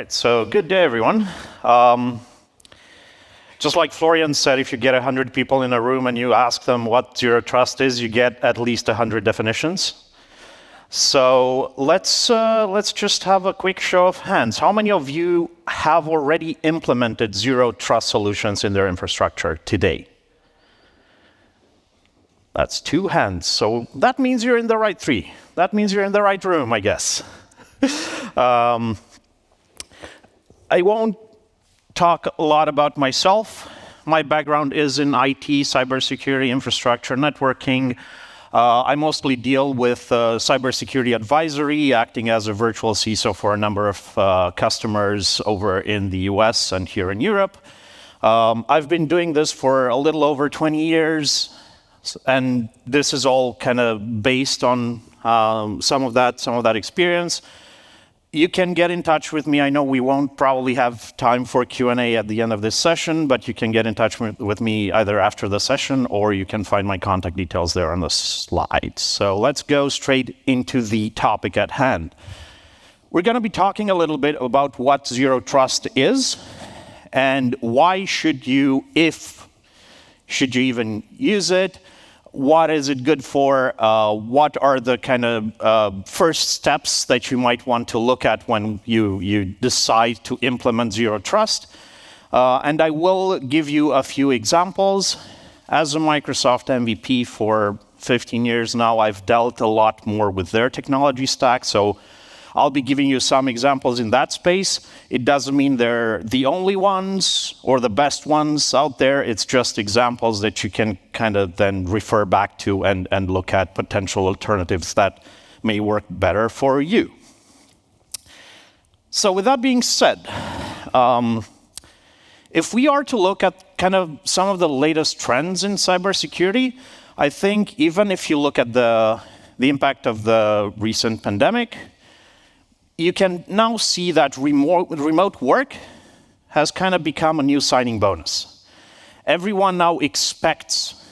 right, so good day, everyone. Just like Florian said, if you get 100 people in a room and you ask them what zero trust is, you get at least 100 definitions. So let's just have a quick show of hands. How many of you have already implemented zero trust solutions in their infrastructure today? That's 2 hands. So that means you're in the right tree. That means you're in the right room, I guess. I won't talk a lot about myself. My background is in IT, cybersecurity, infrastructure, networking. I mostly deal with cybersecurity advisory, acting as a virtual CISO for a number of customers over in the US and here in Europe. I've been doing this for a little over 20 years, and this is all kind of based on some of that experience. You can get in touch with me. I know we won't probably have time for Q&A at the end of this session, but you can get in touch with me either after the session, or you can find my contact details there on the slide. So let's go straight into the topic at hand. We're going to be talking a little bit about what zero trust is, and why should you even use it. What is it good for? What are the kind of first steps that you might want to look at when you decide to implement zero trust? And I will give you a few examples. As a Microsoft MVP for 15 years now, I've dealt a lot more with their technology stack, so I'll be giving you some examples in that space. It doesn't mean they're the only ones or the best ones out there. It's just examples that you can kind of then refer back to and look at potential alternatives that may work better for you. So with that being said, if we are to look at kind of some of the latest trends in cybersecurity, I think even if you look at the impact of the recent pandemic, you can now see that remote work has kind of become a new signing bonus. Everyone now expects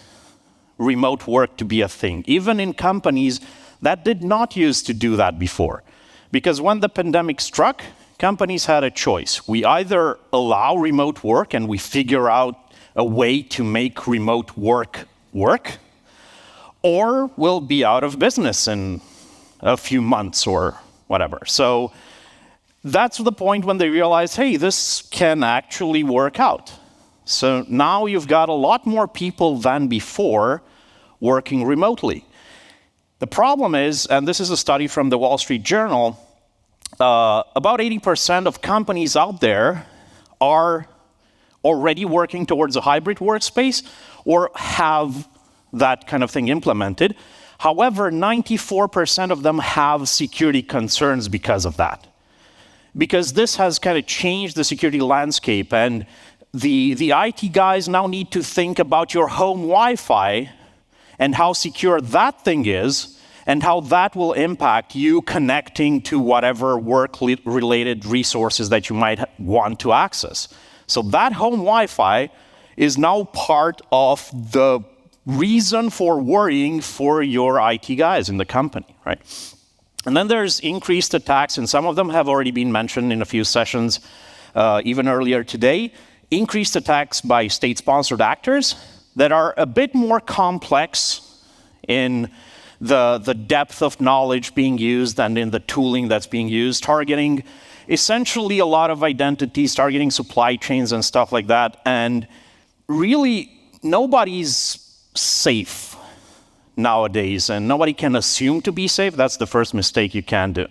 remote work to be a thing, even in companies that did not used to do that before. Because when the pandemic struck, companies had a choice. We either allow remote work and we figure out a way to make remote work work, or we'll be out of business in a few months or whatever. So that's the point when they realize, hey, this can actually work out. So now you've got a lot more people than before working remotely. The problem is, and this is a study from the Wall Street Journal, about 80% of companies out there are already working towards a hybrid workspace or have that kind of thing implemented. However, 94% of them have security concerns because of that. Because this has kind of changed the security landscape, and the IT guys now need to think about your home Wi-Fi and how secure that thing is, and how that will impact you connecting to whatever work-related resources that you might want to access. So that home Wi-Fi is now part of the reason for worrying for your IT guys in the company, right? And then there's increased attacks, and some of them have already been mentioned in a few sessions, even earlier today. Increased attacks by state-sponsored actors that are a bit more complex in the depth of knowledge being used and in the tooling that's being used, targeting essentially a lot of identities, targeting supply chains and stuff like that. And really, nobody's safe nowadays, and nobody can assume to be safe. That's the first mistake you can do.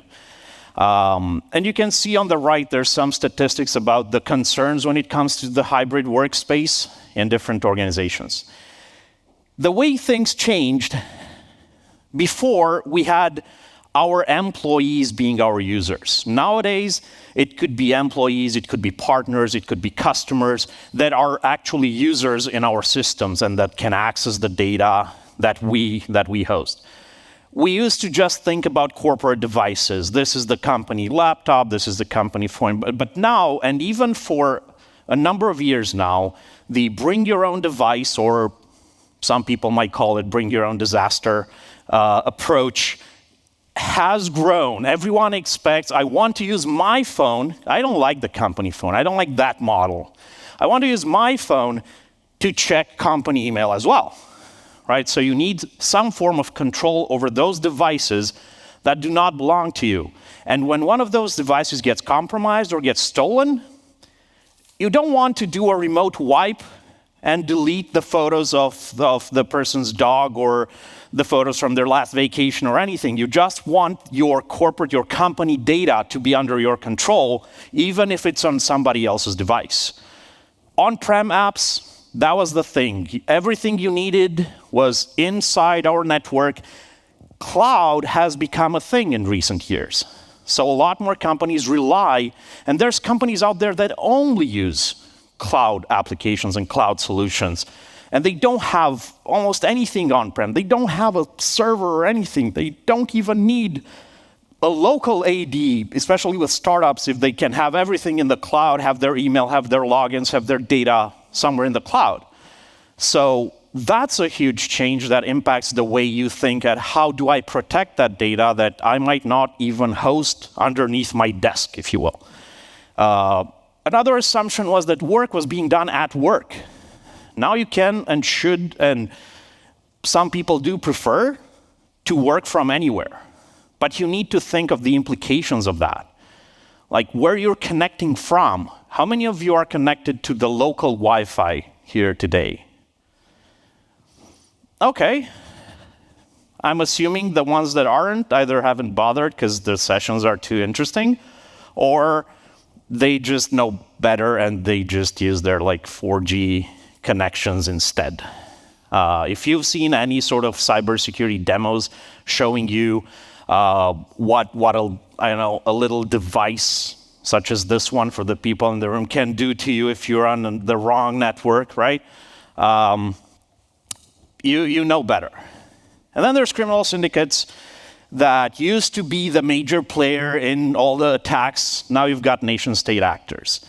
And you can see on the right, there's some statistics about the concerns when it comes to the hybrid workspace in different organizations. The way things changed, before we had our employees being our users. Nowadays, it could be employees, it could be partners, it could be customers that are actually users in our systems and that can access the data that we host. We used to just think about corporate devices. This is the company laptop, this is the company phone. But now, and even for a number of years now, the bring your own device, or some people might call it bring your own disaster approach, has grown. Everyone expects, I want to use my phone. I don't like the company phone. I don't like that model. I want to use my phone to check company email as well, right? So you need some form of control over those devices that do not belong to you. And when one of those devices gets compromised or gets stolen, you don't want to do a remote wipe and delete the photos of the person's dog or the photos from their last vacation or anything. You just want your corporate, your company data to be under your control, even if it's on somebody else's device. On-prem apps, that was the thing. Everything you needed was inside our network. Cloud has become a thing in recent years. So a lot more companies rely, and there's companies out there that only use cloud applications and cloud solutions, and they don't have almost anything on-prem. They don't have a server or anything. They don't even need a local AD, especially with startups, if they can have everything in the cloud, have their email, have their logins, have their data somewhere in the cloud. So that's a huge change that impacts the way you think at how do I protect that data that I might not even host underneath my desk, if you will. Another assumption was that work was being done at work. Now you can and should, and some people do prefer to work from anywhere. But you need to think of the implications of that. Like where you're connecting from. How many of you are connected to the local Wi-Fi here today? Okay. I'm assuming the ones that aren't either haven't bothered because the sessions are too interesting, or they just know better and they just use their like 4G connections instead. If you've seen any sort of cybersecurity demos showing you what a little device such as this one for the people in the room can do to you if you're on the wrong network, right? You know better. And then there's criminal syndicates that used to be the major player in all the attacks. Now you've got nation-state actors.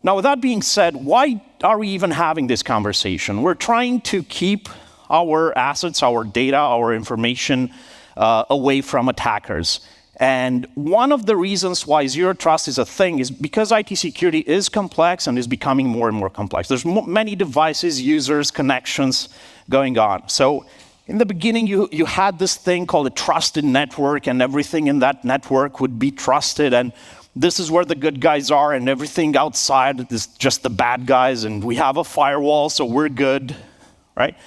Now, with that being said, why are we even having this conversation? We're trying to keep our assets, our data, our information away from attackers. And one of the reasons why zero trust is a thing is because IT security is complex and is becoming more and more complex. There's many devices, users, connections going on. So in the beginning, you had this thing called a trusted network, and everything in that network would be trusted, and this is where the good guys are, and everything outside is just the bad guys, and we have a firewall, so we're good, right?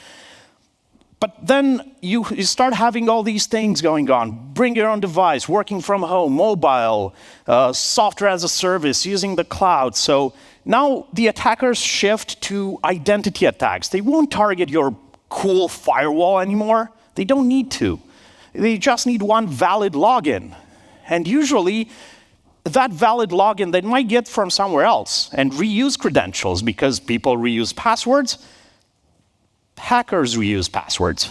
But then you start having all these things going on. Bring your own device, working from home, mobile, software as a service, using the cloud. So now the attackers shift to identity attacks. They won't target your cool firewall anymore. They don't need to. They just need one valid login. And usually, that valid login they might get from somewhere else and reuse credentials because people reuse passwords. Hackers reuse passwords,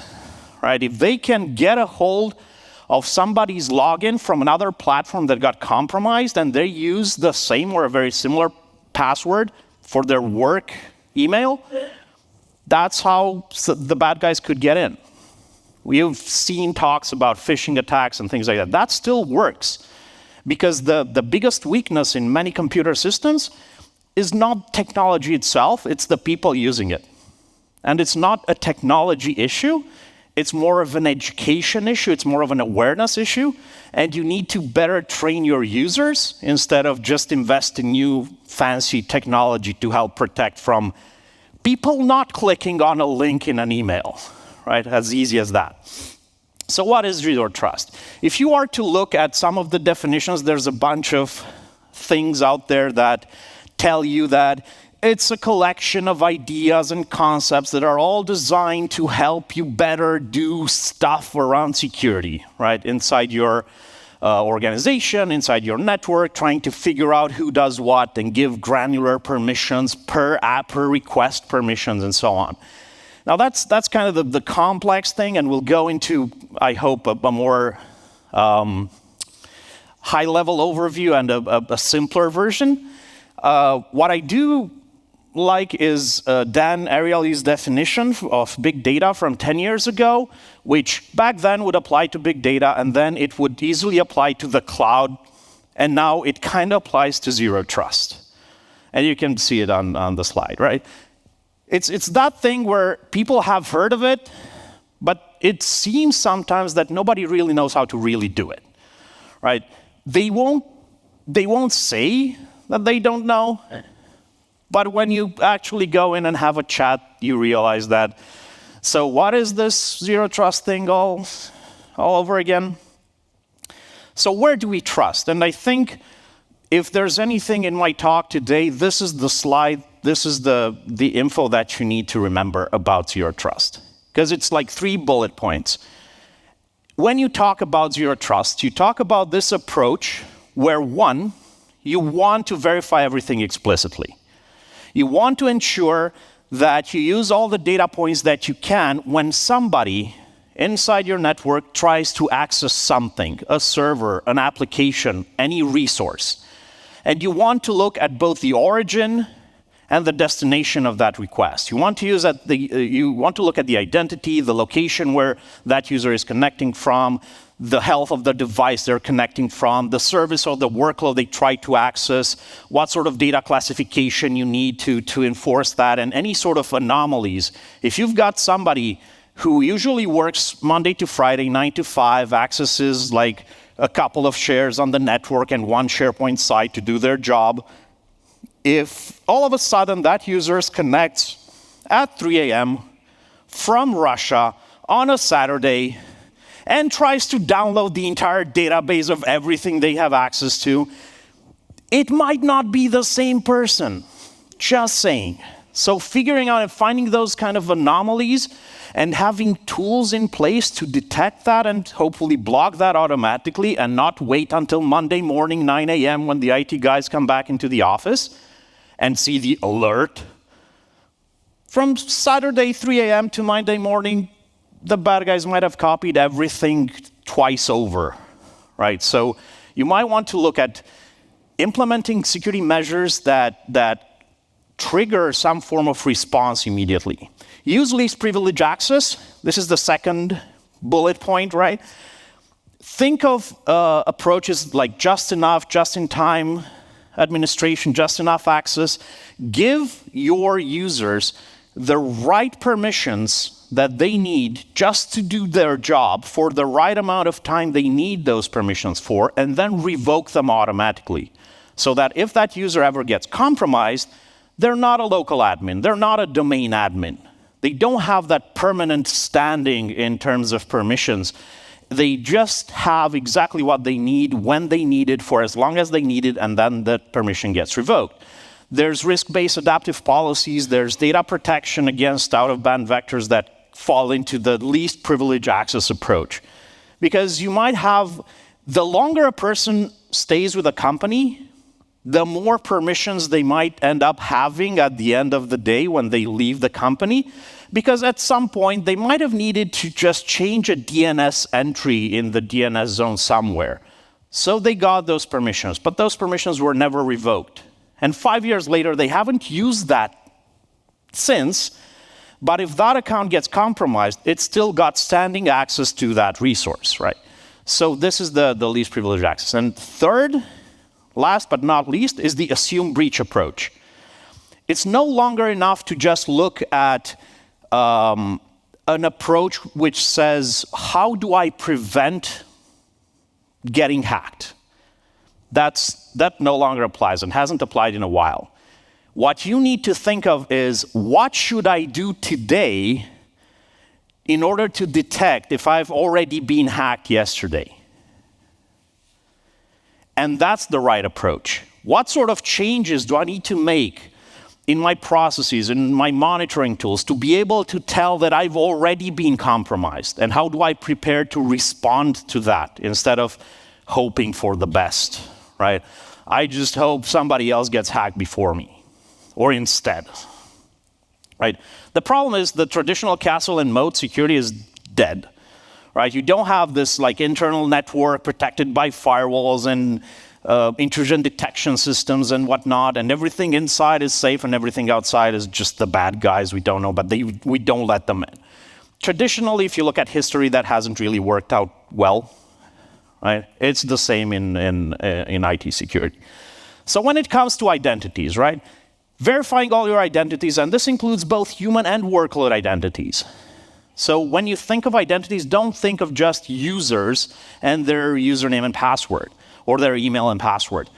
right? If they can get a hold of somebody's login from another platform that got compromised and they use the same or a very similar password for their work email, that's how the bad guys could get in. We've seen talks about phishing attacks and things like that. That still works because the biggest weakness in many computer systems is not technology itself, it's the people using it. And it's not a technology issue, it's more of an education issue, it's more of an awareness issue, and you need to better train your users instead of just invest in new fancy technology to help protect from people not clicking on a link in an email, right? As easy as that. So what is zero trust? If you are to look at some of the definitions, there's a bunch of things out there that tell you that it's a collection of ideas and concepts that are all designed to help you better do stuff around security, right? Inside your organization, inside your network, trying to figure out who does what and give granular permissions per app, per request permissions, and so on. Now that's kind of the complex thing, and we'll go into, I hope, a more high-level overview and a simpler version. What I do like is Dan Ariely's definition of big data from 10 years ago, which back then would apply to big data, and then it would easily apply to the cloud, and now it kind of applies to zero trust. And you can see it on the slide, right? It's that thing where people have heard of it, but it seems sometimes that nobody really knows how to really do it, right? They won't say that they don't know, but when you actually go in and have a chat, you realize that. So what is this zero trust thing all over again? So where do we trust? And I think if there's anything in my talk today, this is the slide, this is the info that you need to remember about zero trust. Because it's like 3 bullet points. When you talk about zero trust, you talk about this approach where, 1, you want to verify everything explicitly. You want to ensure that you use all the data points that you can when somebody inside your network tries to access something, a server, an application, any resource. And you want to look at both the origin and the destination of that request. You want to look at the identity, the location where that user is connecting from, the health of the device they're connecting from, the service or the workload they try to access, what sort of data classification you need to enforce that, and any sort of anomalies. If you've got somebody who usually works Monday to Friday, 9 to 5, accesses like a couple of shares on the network and one SharePoint site to do their job, if all of a sudden that user connects at 3 a.m. from Russia on a Saturday and tries to download the entire database of everything they have access to, it might not be the same person. Just saying. So figuring out and finding those kind of anomalies and having tools in place to detect that and hopefully block that automatically and not wait until Monday morning, 9 a.m. when the IT guys come back into the office and see the alert. From Saturday, 3 a.m. to Monday morning, the bad guys might have copied everything twice over, right? So you might want to look at implementing security measures that trigger some form of response immediately. Use least privilege access. This is the second bullet point, right? Think of approaches like just enough, just in time administration, just enough access. Give your users the right permissions that they need just to do their job for the right amount of time they need those permissions for, and then revoke them automatically. So that if that user ever gets compromised, they're not a local admin, they're not a domain admin. They don't have that permanent standing in terms of permissions. They just have exactly what they need when they need it for as long as they need it, and then that permission gets revoked. There's risk-based adaptive policies, there's data protection against out-of-band vectors that fall into the least privilege access approach. Because you might have, the longer a person stays with a company, the more permissions they might end up having at the end of the day when they leave the company, because at some point they might have needed to just change a DNS entry in the DNS zone somewhere. So they got those permissions, but those permissions were never revoked. And 5 years later, they haven't used that since, but if that account gets compromised, it's still got standing access to that resource, right? So this is the least privileged access. And third, last but not least, is the assume breach approach. It's no longer enough to just look at an approach which says, how do I prevent getting hacked? That no longer applies and hasn't applied in a while. What you need to think of is, what should I do today in order to detect if I've already been hacked yesterday? And that's the right approach. What sort of changes do I need to make in my processes, in my monitoring tools, to be able to tell that I've already been compromised? And how do I prepare to respond to that instead of hoping for the best, right? I just hope somebody else gets hacked before me, or instead, right? The problem is the traditional castle and moat security is dead, right? You don't have this like internal network protected by firewalls and intrusion detection systems and whatnot, and everything inside is safe and everything outside is just the bad guys we don't know, but we don't let them in. Traditionally, if you look at history, that hasn't really worked out well, right? It's the same in IT security. So when it comes to identities, right? Verifying all your identities, and this includes both human and workload identities. So when you think of identities, don't think of just users and their username and password, or their email and password,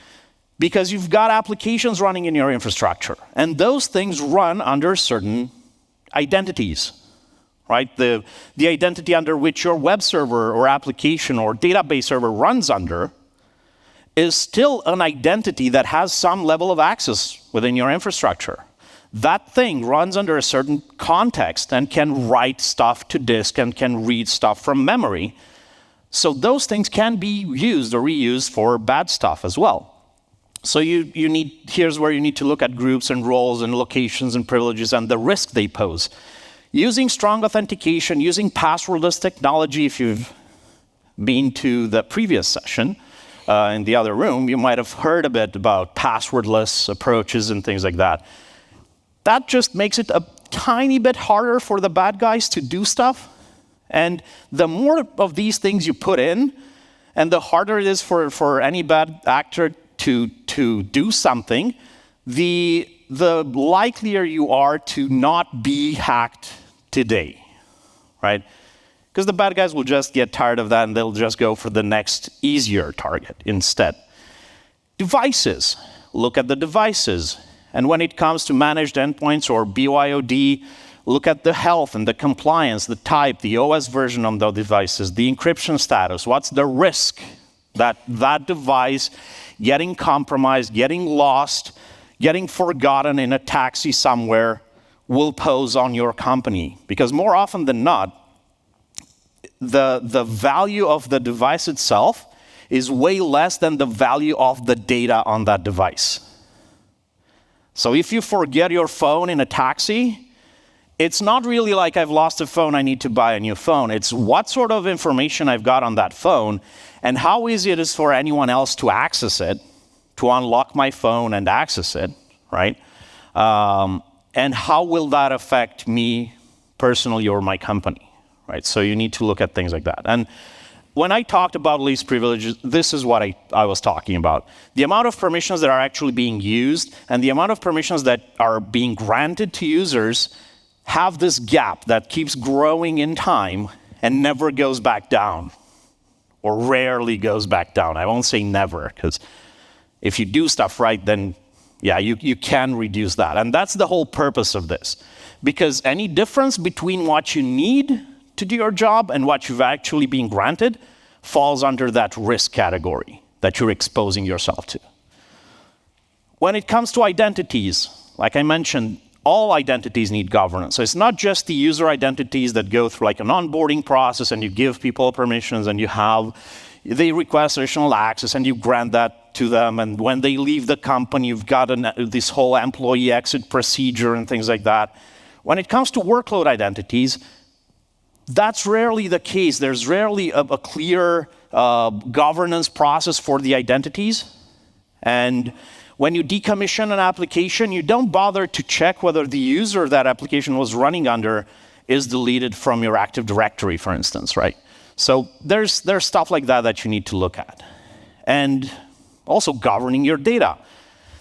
because you've got applications running in your infrastructure, and those things run under certain identities, right? The identity under which your web server or application or database server runs under is still an identity that has some level of access within your infrastructure. That thing runs under a certain context and can write stuff to disk and can read stuff from memory. So those things can be used or reused for bad stuff as well. So here's where you need to look at groups and roles and locations and privileges and the risk they pose. Using strong authentication, using passwordless technology, if you've been to the previous session in the other room, you might have heard a bit about passwordless approaches and things like that. That just makes it a tiny bit harder for the bad guys to do stuff. And the more of these things you put in, and the harder it is for any bad actor to do something, the likelier you are to not be hacked today, right? Because the bad guys will just get tired of that and they'll just go for the next easier target instead. Devices. Look at the devices. And when it comes to managed endpoints or BYOD, look at the health and the compliance, the type, the OS version on the devices, the encryption status. What's the risk that that device getting compromised, getting lost, getting forgotten in a taxi somewhere will pose on your company? Because more often than not, the value of the device itself is way less than the value of the data on that device. So if you forget your phone in a taxi, it's not really like I've lost a phone, I need to buy a new phone. It's what sort of information I've got on that phone and how easy it is for anyone else to access it, to unlock my phone and access it, right? And how will that affect me personally or my company, right? So you need to look at things like that. And when I talked about least privileges, this is what I was talking about. The amount of permissions that are actually being used and the amount of permissions that are being granted to users have this gap that keeps growing in time and never goes back down, or rarely goes back down. I won't say never, because if you do stuff right, then yeah, you can reduce that. And that's the whole purpose of this. Because any difference between what you need to do your job and what you've actually been granted falls under that risk category that you're exposing yourself to. When it comes to identities, like I mentioned, all identities need governance. So it's not just the user identities that go through like an onboarding process and you give people permissions and they request additional access and you grant that to them. And when they leave the company, you've got this whole employee exit procedure and things like that. When it comes to workload identities, that's rarely the case. There's rarely a clear governance process for the identities. And when you decommission an application, you don't bother to check whether the user that application was running under is deleted from your Active Directory, for instance, right? So there's stuff like that you need to look at. And also governing your data.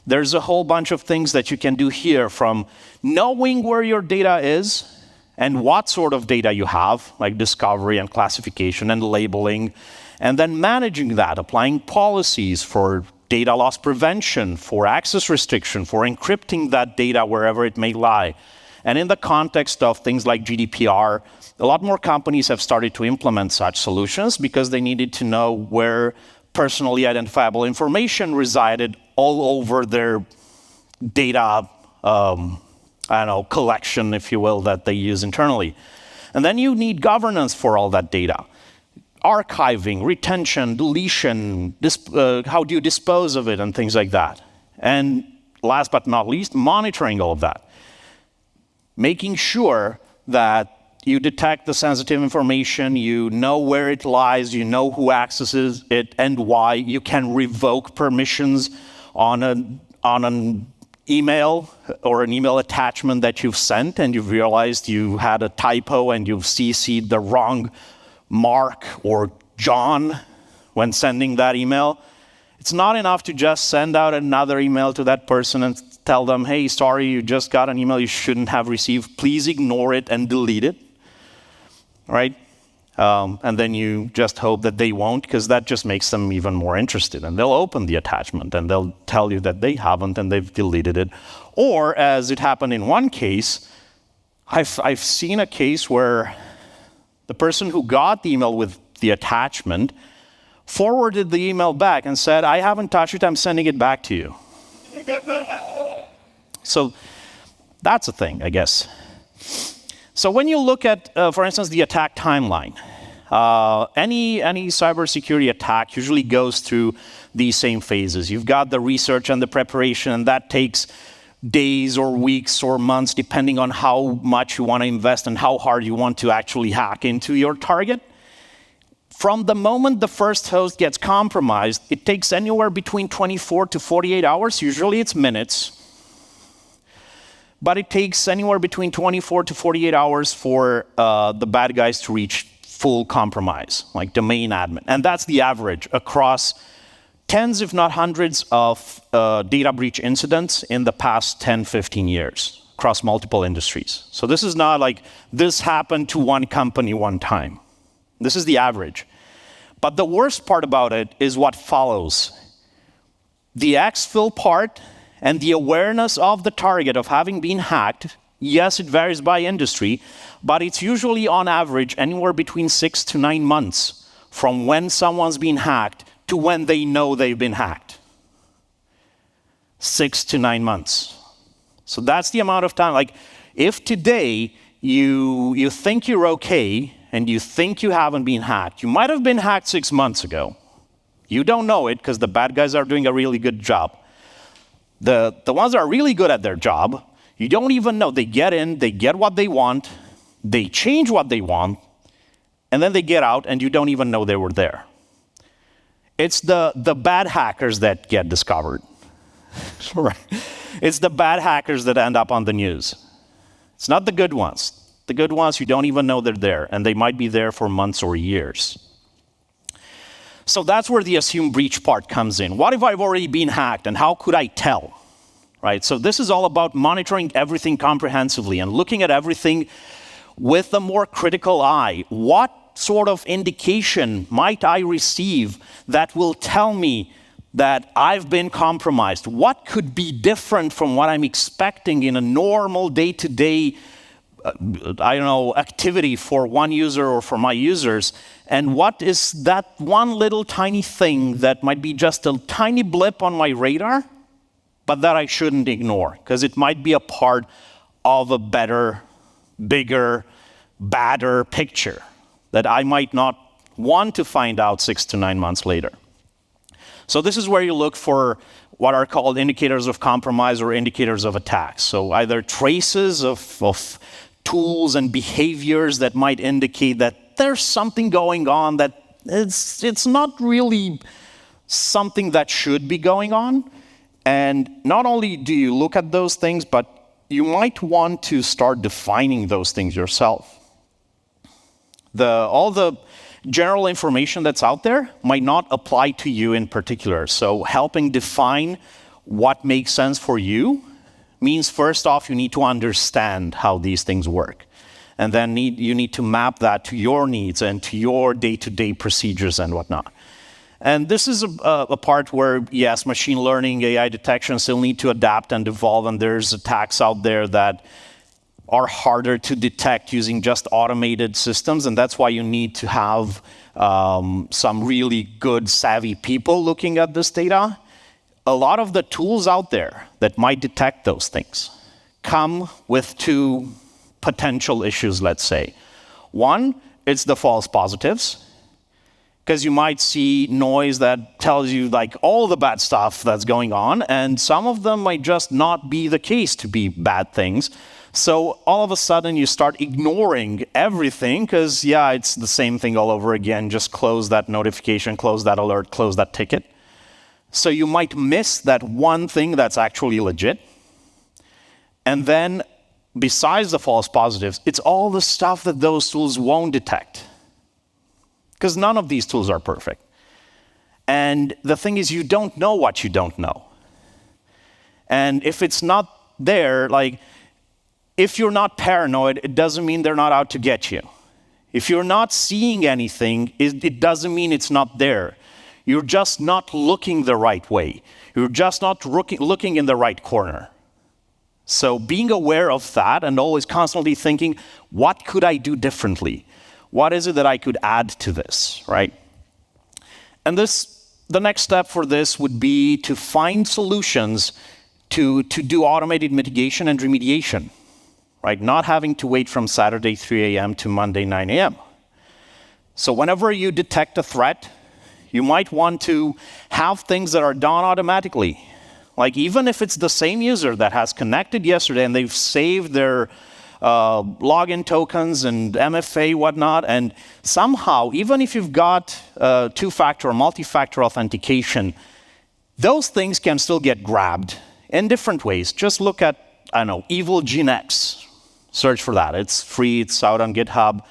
There's a whole bunch of things that you can do here, from knowing where your data is and what sort of data you have, like discovery and classification and labeling, and then managing that, applying policies for data loss prevention, for access restriction, for encrypting that data wherever it may lie. And in the context of things like GDPR, a lot more companies have started to implement such solutions because they needed to know where personally identifiable information resided all over their data, collection, if you will, that they use internally. And then you need governance for all that data. Archiving, retention, deletion, how do you dispose of it, and things like that. And last but not least, monitoring all of that. Making sure that you detect the sensitive information, you know where it lies, you know who accesses it and why. You can revoke permissions on an email or an email attachment that you've sent and you've realized you had a typo and you've CC'd the wrong Mark or John when sending that email. It's not enough to just send out another email to that person and tell them, hey, sorry, you just got an email you shouldn't have received. Please ignore it and delete it, right? And then you just hope that they won't, because that just makes them even more interested. And they'll open the attachment and they'll tell you that they haven't and they've deleted it. Or, as it happened in one case, I've seen a case where the person who got the email with the attachment forwarded the email back and said, I haven't touched it, I'm sending it back to you. So that's a thing, I guess. So when you look at, for instance, the attack timeline, any cybersecurity attack usually goes through these same phases. You've got the research and the preparation, and that takes days or weeks or months, depending on how much you want to invest and how hard you want to actually hack into your target. From the moment the first host gets compromised, it takes anywhere between 24 to 48 hours. Usually it's minutes. But it takes anywhere between 24 to 48 hours for the bad guys to reach full compromise, like domain admin. And that's the average across tens, if not hundreds, of data breach incidents in the past 10, 15 years across multiple industries. So this is not like this happened to one company one time. This is the average. But the worst part about it is what follows. The exfil part and the awareness of the target of having been hacked, yes, it varies by industry, but it's usually on average anywhere between 6 to 9 months from when someone's been hacked to when they know they've been hacked. 6 to 9 months. So that's the amount of time. Like, if today you think you're okay and you think you haven't been hacked, you might have been hacked 6 months ago. You don't know it because the bad guys are doing a really good job. The ones that are really good at their job, you don't even know. They get in, they get what they want, they change what they want, and then they get out and you don't even know they were there. It's the bad hackers that get discovered. Right. It's the bad hackers that end up on the news. It's not the good ones. The good ones, you don't even know they're there, and they might be there for months or years. So that's where the assumed breach part comes in. What if I've already been hacked, and how could I tell? Right? So this is all about monitoring everything comprehensively and looking at everything with a more critical eye. What sort of indication might I receive that will tell me that I've been compromised? What could be different from what I'm expecting in a normal day-to-day activity for one user or for my users? And what is that one little tiny thing that might be just a tiny blip on my radar, but that I shouldn't ignore, because it might be a part of a better, bigger, badder picture that I might not want to find out 6 to 9 months later. So this is where you look for what are called indicators of compromise or indicators of attacks. So either traces of tools and behaviors that might indicate that there's something going on that it's not really something that should be going on. And not only do you look at those things, but you might want to start defining those things yourself. All the general information that's out there might not apply to you in particular. So helping define what makes sense for you means, first off, you need to understand how these things work. And then you need to map that to your needs and to your day-to-day procedures and whatnot. And this is a part where, yes, machine learning, AI detection still need to adapt and evolve, and there's attacks out there that are harder to detect using just automated systems, and that's why you need to have some really good, savvy people looking at this data. A lot of the tools out there that might detect those things come with two potential issues, let's say. One, it's the false positives, because you might see noise that tells you like all the bad stuff that's going on, and some of them might just not be the case to be bad things. So all of a sudden, you start ignoring everything because, yeah, it's the same thing all over again. Just close that notification, close that alert, close that ticket. So you might miss that one thing that's actually legit. And then, besides the false positives, it's all the stuff that those tools won't detect. Because none of these tools are perfect. And the thing is, you don't know what you don't know. And if it's not there, like, if you're not paranoid, it doesn't mean they're not out to get you. If you're not seeing anything, it doesn't mean it's not there. You're just not looking the right way. You're just not looking in the right corner. So being aware of that and always constantly thinking, what could I do differently? What is it that I could add to this, right? And the next step for this would be to find solutions to do automated mitigation and remediation. Right? Not having to wait from Saturday 3 a.m. to Monday 9 a.m. So whenever you detect a threat, you might want to have things that are done automatically. Like even if it's the same user that has connected yesterday and they've saved their login tokens and MFA, whatnot, and somehow, even if you've got two-factor or multi-factor authentication, those things can still get grabbed in different ways. Just look at, I don't know, Evil GeneX. Search for that. It's free, it's out on GitHub,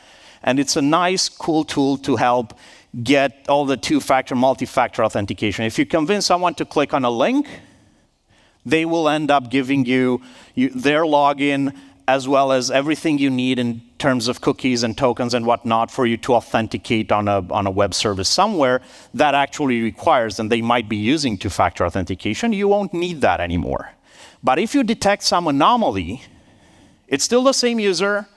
and it's a nice, cool tool to help get all the two-factor, multi-factor authentication. If you convince someone to click on a link, they will end up giving you their login as well as everything you need in terms of cookies and tokens and whatnot for you to authenticate on a web service somewhere that actually requires, and they might be using two-factor authentication. You won't need that anymore. But if you detect some anomaly, it's still the same user,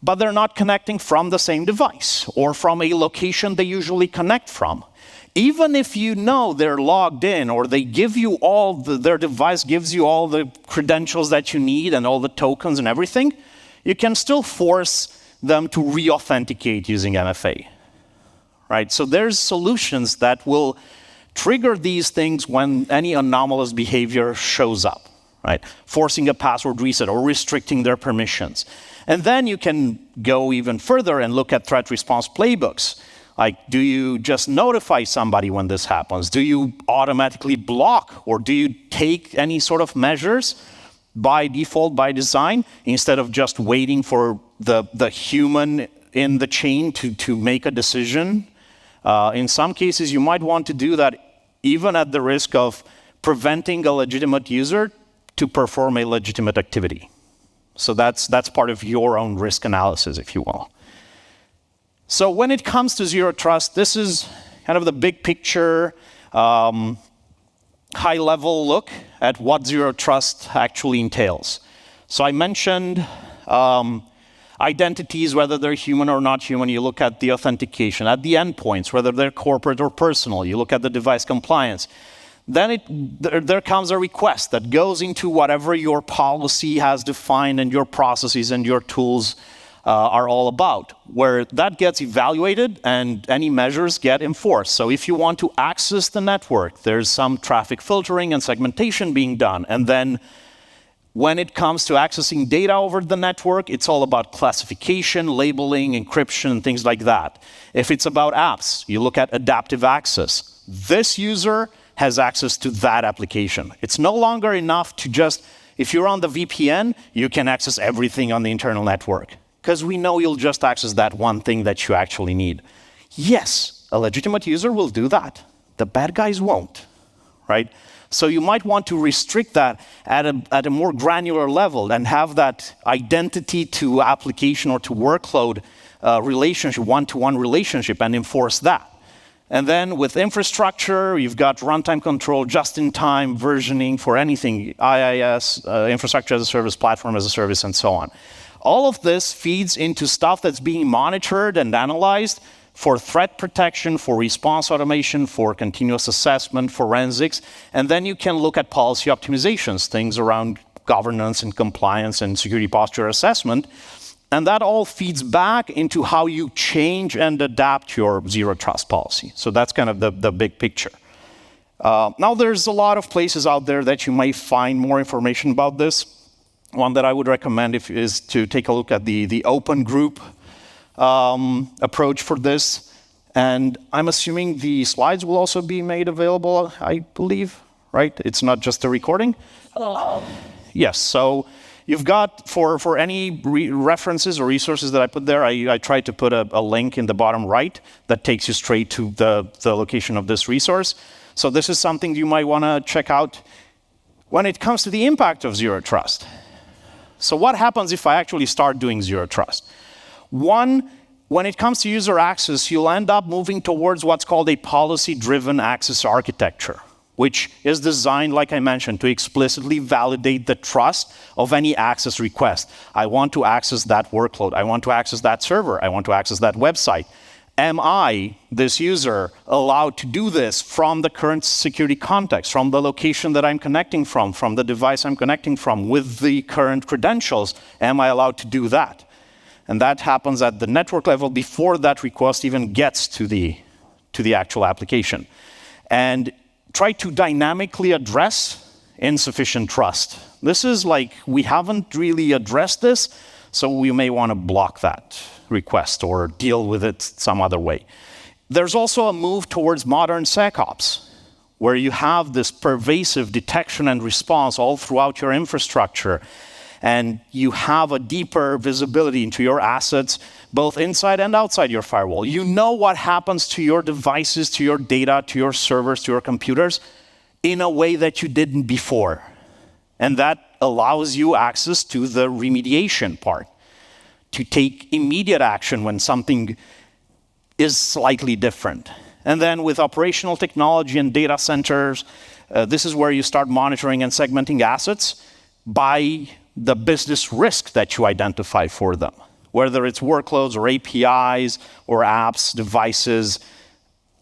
but they're not connecting from the same device or from a location they usually connect from. Even if you know they're logged in or they give you their device gives you all the credentials that you need and all the tokens and everything, you can still force them to re-authenticate using MFA. Right? So there's solutions that will trigger these things when any anomalous behavior shows up. Right? Forcing a password reset or restricting their permissions. And then you can go even further and look at threat response playbooks. Like, do you just notify somebody when this happens? Do you automatically block? Or do you take any sort of measures by default, by design, instead of just waiting for the human in the chain to make a decision? In some cases, you might want to do that even at the risk of preventing a legitimate user to perform a legitimate activity. So that's part of your own risk analysis, if you will. So when it comes to zero trust, this is kind of the big picture, high-level look at what zero trust actually entails. So I mentioned identities, whether they're human or not human. You look at the authentication. At the endpoints, whether they're corporate or personal, you look at the device compliance. Then there comes a request that goes into whatever your policy has defined and your processes and your tools are all about, where that gets evaluated and any measures get enforced. So if you want to access the network, there's some traffic filtering and segmentation being done. And then when it comes to accessing data over the network, it's all about classification, labeling, encryption, and things like that. If it's about apps, you look at adaptive access. This user has access to that application. It's no longer enough to just, if you're on the VPN, you can access everything on the internal network, because we know you'll just access that one thing that you actually need. Yes, a legitimate user will do that. The bad guys won't, right? So you might want to restrict that at a more granular level and have that identity to application or to workload relationship, one-to-one relationship, and enforce that. And then with infrastructure, you've got runtime control, just-in-time versioning for anything, IaaS, infrastructure as a service, platform as a service, and so on. All of this feeds into stuff that's being monitored and analyzed for threat protection, for response automation, for continuous assessment, forensics, and then you can look at policy optimizations, things around governance and compliance and security posture assessment. And that all feeds back into how you change and adapt your zero trust policy. So that's kind of the big picture. Now there's a lot of places out there that you may find more information about this. one that I would recommend is to take a look at the open group approach for this. And I'm assuming the slides will also be made available, I believe, right? It's not just a recording? Yes, so you've got, for any references or resources that I put there, I tried to put a link in the bottom right that takes you straight to the location of this resource. So this is something you might want to check out when it comes to the impact of zero trust. So what happens if I actually start doing zero trust? One, when it comes to user access, you'll end up moving towards what's called a policy-driven access architecture, which is designed, like I mentioned, to explicitly validate the trust of any access request. I want to access that workload. I want to access that server. I want to access that website. Am I, this user, allowed to do this from the current security context, from the location that I'm connecting from the device I'm connecting from, with the current credentials? Am I allowed to do that? And that happens at the network level before that request even gets to the actual application. And try to dynamically address insufficient trust. This is like, we haven't really addressed this, so we may want to block that request or deal with it some other way. There's also a move towards modern SecOps, where you have this pervasive detection and response all throughout your infrastructure, and you have a deeper visibility into your assets, both inside and outside your firewall. You know what happens to your devices, to your data, to your servers, to your computers, in a way that you didn't before. And that allows you access to the remediation part, to take immediate action when something is slightly different. And then with operational technology and data centers, this is where you start monitoring and segmenting assets by the business risk that you identify for them, whether it's workloads or APIs or apps, devices,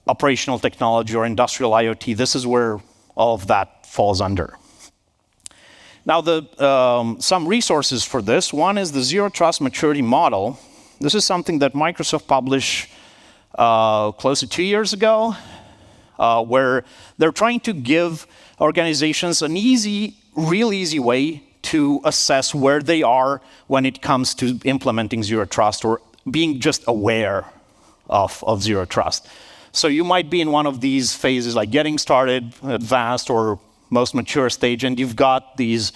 operational technology or industrial IoT. This is where all of that falls under. Now, some resources for this. One is the Zero Trust Maturity Model. This is something that Microsoft published close to 2 years ago, where they're trying to give organizations an real easy way to assess where they are when it comes to implementing zero trust or being just aware of zero trust. So you might be in one of these phases, like getting started, advanced, or most mature stage, and you've got these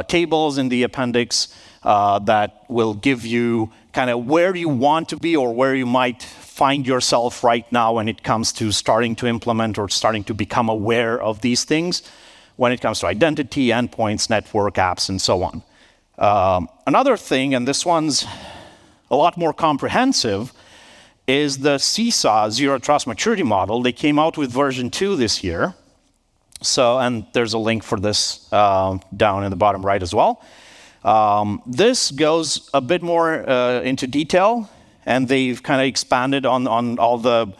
tables in the appendix that will give you kind of where you want to be or where you might find yourself right now when it comes to starting to implement or starting to become aware of these things, when it comes to identity, endpoints, network, apps, and so on. Another thing, and this one's a lot more comprehensive, is the CISA Zero Trust Maturity Model. They came out with version 2 this year. So, and there's a link for this down in the bottom right as well. This goes a bit more into detail, and they've kind of expanded on all the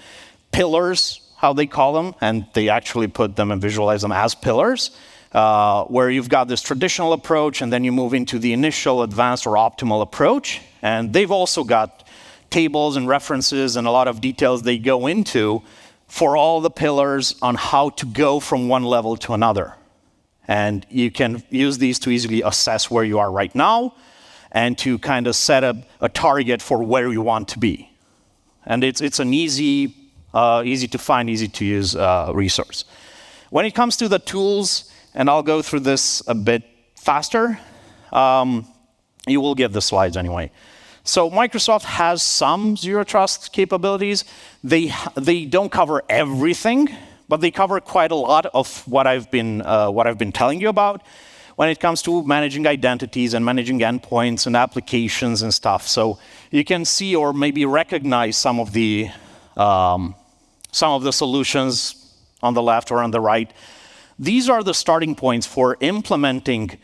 pillars, how they call them, and they actually put them and visualize them as pillars, where you've got this traditional approach, and then you move into the initial, advanced, or optimal approach. And they've also got tables and references and a lot of details they go into for all the pillars on how to go from one level to another. And you can use these to easily assess where you are right now and to kind of set a target for where you want to be. And it's an easy to find, easy to use resource. When it comes to the tools, and I'll go through this a bit faster, you will get the slides anyway. So Microsoft has some zero trust capabilities. They don't cover everything, but they cover quite a lot of what I've been telling you about when it comes to managing identities and managing endpoints and applications and stuff. So you can see or maybe recognize some of the solutions on the left or on the right. These are the starting points for implementing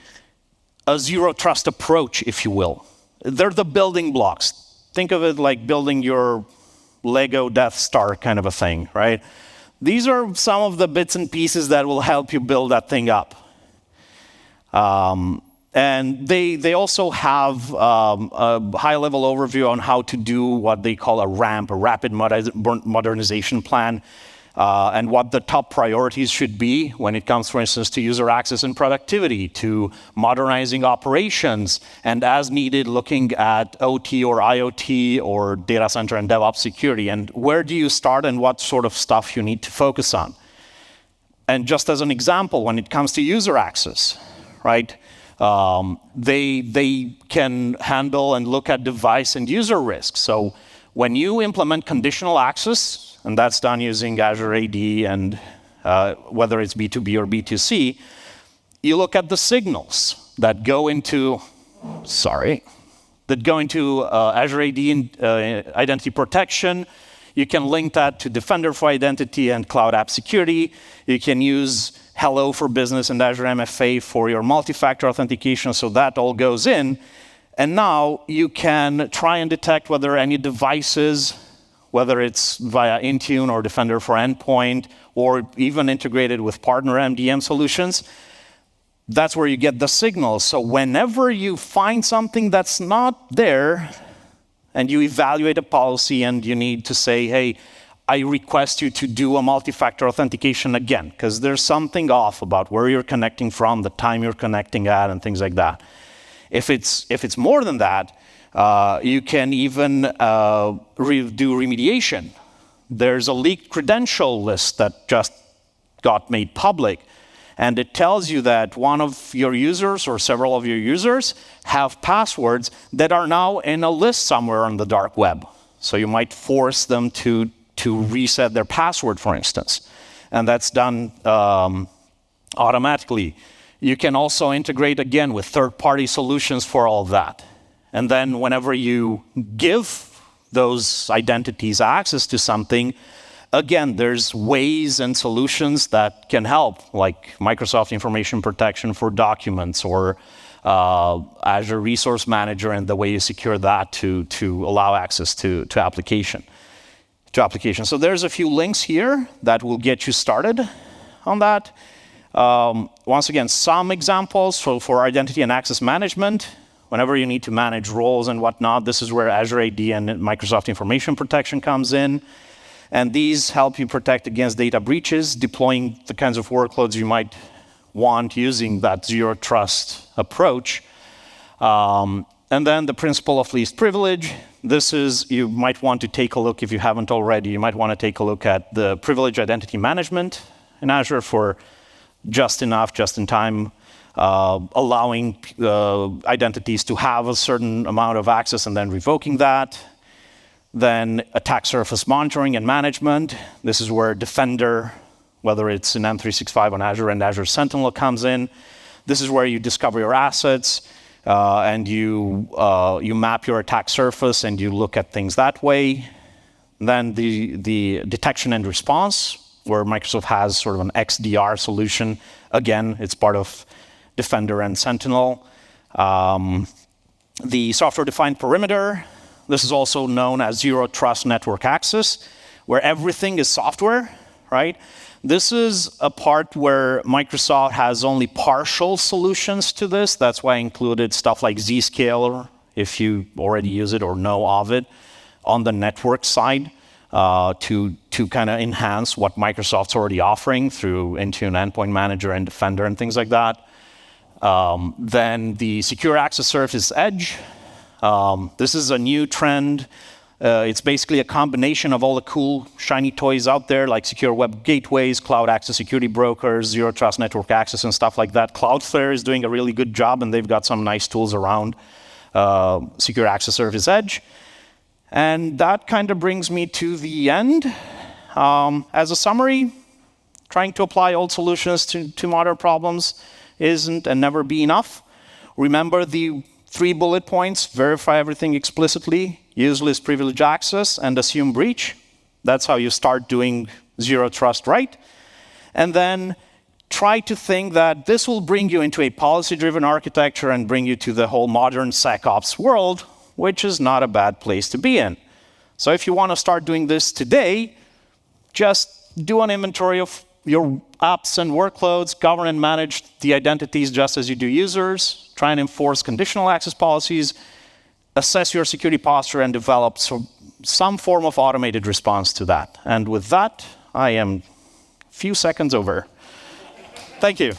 a zero trust approach, if you will. They're the building blocks. Think of it like building your Lego Death Star kind of a thing, right? These are some of the bits and pieces that will help you build that thing up. And they also have a high-level overview on how to do what they call a RAMP, a Rapid Modernization Plan. and what the top priorities should be when it comes, for instance, to user access and productivity, to modernizing operations, and as needed, looking at OT or IoT or data center and DevOps security, and where do you start and what sort of stuff you need to focus on. And just as an example, when it comes to user access, right, they can handle and look at device and user risk. So when you implement conditional access, and that's done using Azure AD and whether it's B2B or B2C, you look at the signals that go into, Azure AD identity protection. You can link that to Defender for Identity and Cloud App Security. You can use Hello for Business and Azure MFA for your multi-factor authentication, so that all goes in. And now you can try and detect whether any devices, whether it's via Intune or Defender for Endpoint, or even integrated with partner MDM solutions, that's where you get the signals. So whenever you find something that's not there, and you evaluate a policy and you need to say, hey, I request you to do a multi-factor authentication again, because there's something off about where you're connecting from, the time you're connecting at, and things like that. If it's more than that, you can even do remediation. There's a leaked credential list that just got made public, and it tells you that one of your users or several of your users have passwords that are now in a list somewhere on the dark web. So you might force them to reset their password, for instance. And that's done automatically. You can also integrate, again, with third-party solutions for all of that. And then whenever you give those identities access to something, again, there's ways and solutions that can help, like Microsoft Information Protection for documents, or Azure Resource Manager and the way you secure that to allow access to application. So there's a few links here that will get you started on that. Once again, some examples for identity and access management. Whenever you need to manage roles and whatnot, this is where Azure AD and Microsoft Information Protection comes in. And these help you protect against data breaches, deploying the kinds of workloads you might want using that zero trust approach. And then the principle of least privilege. This is, you might want to take a look, if you haven't already, you might want to take a look at the privilege identity management in Azure for just enough, just in time, allowing identities to have a certain amount of access and then revoking that. Then attack surface monitoring and management. This is where Defender, whether it's in M365 on Azure and Azure Sentinel, comes in. This is where you discover your assets and you map your attack surface and you look at things that way. Then the detection and response, where Microsoft has sort of an XDR solution. Again, it's part of Defender and Sentinel. The software-defined perimeter. This is also known as zero trust network access, where everything is software, right? This is a part where Microsoft has only partial solutions to this. That's why I included stuff like Zscaler, if you already use it or know of it, on the network side to kind of enhance what Microsoft's already offering through Intune Endpoint Manager and Defender and things like that. Then the Secure Access Service Edge. This is a new trend. It's basically a combination of all the cool, shiny toys out there, like secure web gateways, cloud access security brokers, zero trust network access, and stuff like that. Cloudflare is doing a really good job, and they've got some nice tools around Secure Access Service Edge. And that kind of brings me to the end. As a summary, trying to apply old solutions to modern problems isn't and never be enough. Remember the 3 bullet points: verify everything explicitly, use least privilege access, and assume breach. That's how you start doing zero trust right. And then try to think that this will bring you into a policy-driven architecture and bring you to the whole modern SecOps world, which is not a bad place to be in. So if you want to start doing this today, just do an inventory of your apps and workloads, govern and manage the identities just as you do users, try and enforce conditional access policies, assess your security posture, and develop some form of automated response to that. And with that, I am a few seconds over. Thank you.